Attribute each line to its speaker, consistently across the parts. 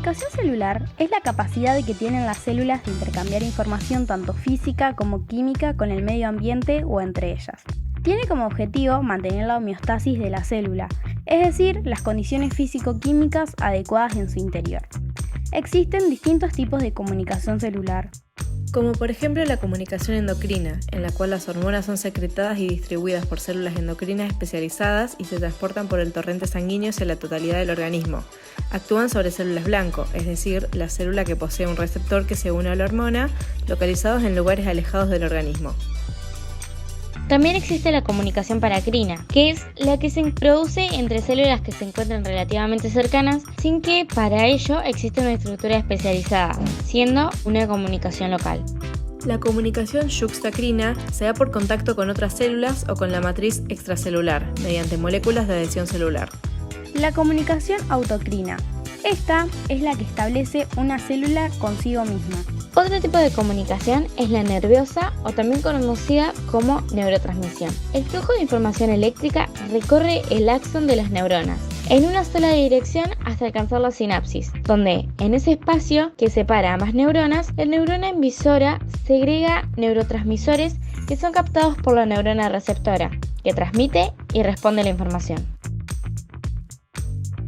Speaker 1: comunicación celular es la capacidad que tienen las células de intercambiar información tanto física como química con el medio ambiente o entre ellas. Tiene como objetivo mantener la homeostasis de la célula, es decir, las condiciones físico-químicas adecuadas en su interior. Existen distintos tipos de comunicación celular,
Speaker 2: como por ejemplo la comunicación endocrina, en la cual las hormonas son secretadas y distribuidas por células endocrinas especializadas y se transportan por el torrente sanguíneo hacia la totalidad del organismo. Actúan sobre células blanco, es decir, la célula que posee un receptor que se une a la hormona, localizados en lugares alejados del organismo.
Speaker 3: También existe la comunicación paracrina, que es la que se produce entre células que se encuentran relativamente cercanas sin que para ello exista una estructura especializada, siendo una comunicación local.
Speaker 2: La comunicación yuxtacrina se da por contacto con otras células o con la matriz extracelular, mediante moléculas de adhesión celular.
Speaker 1: La comunicación autocrina. Esta es la que establece una célula consigo misma.
Speaker 3: Otro tipo de comunicación es la nerviosa o también conocida como neurotransmisión. El flujo de información eléctrica recorre el axón de las neuronas en una sola dirección hasta alcanzar la sinapsis, donde en ese espacio que separa ambas neuronas, la neurona emisora segrega neurotransmisores que son captados por la neurona receptora, que transmite y responde la información.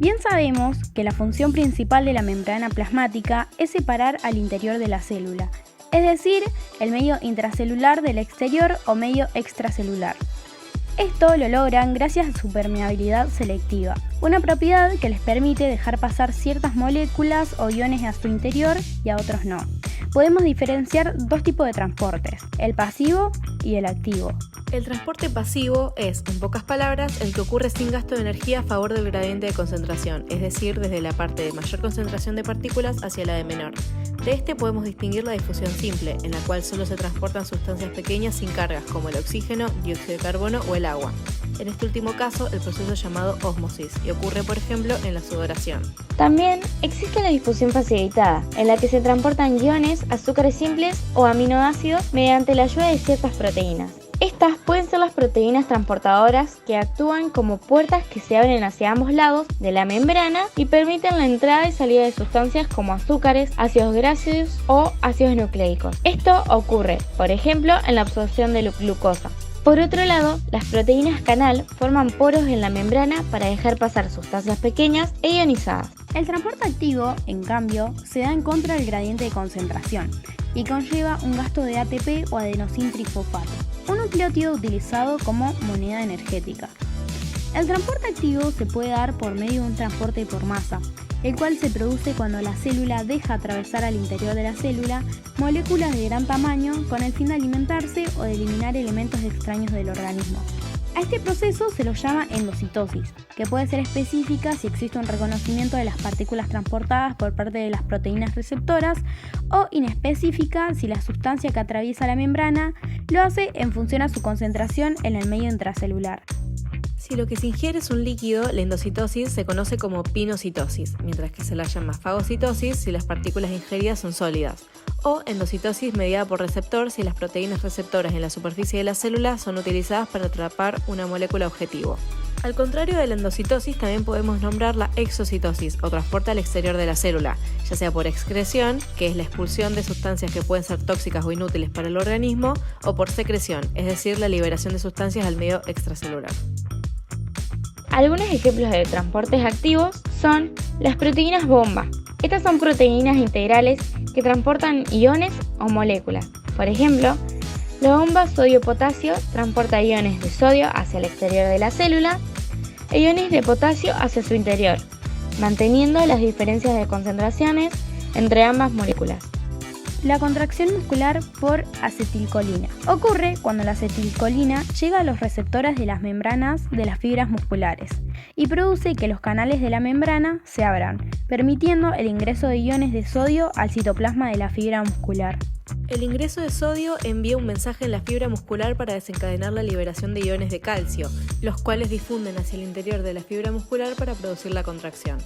Speaker 1: Bien sabemos que la función principal de la membrana plasmática es separar al interior de la célula, es decir, el medio intracelular del exterior o medio extracelular. Esto lo logran gracias a su permeabilidad selectiva, una propiedad que les permite dejar pasar ciertas moléculas o iones a su interior y a otros no. Podemos diferenciar dos tipos de transportes, el pasivo y el activo.
Speaker 2: El transporte pasivo es, en pocas palabras, el que ocurre sin gasto de energía a favor del gradiente de concentración, es decir, desde la parte de mayor concentración de partículas hacia la de menor. De este podemos distinguir la difusión simple, en la cual solo se transportan sustancias pequeñas sin cargas, como el oxígeno, dióxido de carbono o el agua. En este último caso, el proceso es llamado ósmosis y ocurre, por ejemplo, en la sudoración.
Speaker 3: También existe la difusión facilitada, en la que se transportan iones, azúcares simples o aminoácidos mediante la ayuda de ciertas proteínas. Estas pueden ser las proteínas transportadoras que actúan como puertas que se abren hacia ambos lados de la membrana y permiten la entrada y salida de sustancias como azúcares, ácidos grasos o ácidos nucleicos. Esto ocurre, por ejemplo, en la absorción de glucosa. Por otro lado, las proteínas canal forman poros en la membrana para dejar pasar sustancias pequeñas e ionizadas.
Speaker 1: El transporte activo, en cambio, se da en contra del gradiente de concentración y conlleva un gasto de ATP o adenosintrifosfato, un nucleótido utilizado como moneda energética. El transporte activo se puede dar por medio de un transporte por masa, el cual se produce cuando la célula deja atravesar al interior de la célula moléculas de gran tamaño con el fin de alimentarse o de eliminar elementos extraños del organismo. A este proceso se lo llama endocitosis, que puede ser específica si existe un reconocimiento de las partículas transportadas por parte de las proteínas receptoras, o inespecífica si la sustancia que atraviesa la membrana lo hace en función a su concentración en el medio intracelular.
Speaker 2: Si lo que se ingiere es un líquido, la endocitosis se conoce como pinocitosis, mientras que se la llama fagocitosis si las partículas ingeridas son sólidas, o endocitosis mediada por receptor si las proteínas receptoras en la superficie de la célula son utilizadas para atrapar una molécula objetivo. Al contrario de la endocitosis, también podemos nombrar la exocitosis o transporte al exterior de la célula, ya sea por excreción, que es la expulsión de sustancias que pueden ser tóxicas o inútiles para el organismo, o por secreción, es decir, la liberación de sustancias al medio extracelular.
Speaker 3: Algunos ejemplos de transportes activos son las proteínas bomba. Estas son proteínas integrales que transportan iones o moléculas. Por ejemplo, la bomba sodio-potasio transporta iones de sodio hacia el exterior de la célula e iones de potasio hacia su interior, manteniendo las diferencias de concentraciones entre ambas moléculas.
Speaker 1: La contracción muscular por acetilcolina. Ocurre cuando la acetilcolina llega a los receptores de las membranas de las fibras musculares y produce que los canales de la membrana se abran, permitiendo el ingreso de iones de sodio al citoplasma de la fibra muscular.
Speaker 2: El ingreso de sodio envía un mensaje en la fibra muscular para desencadenar la liberación de iones de calcio, los cuales difunden hacia el interior de la fibra muscular para producir la contracción.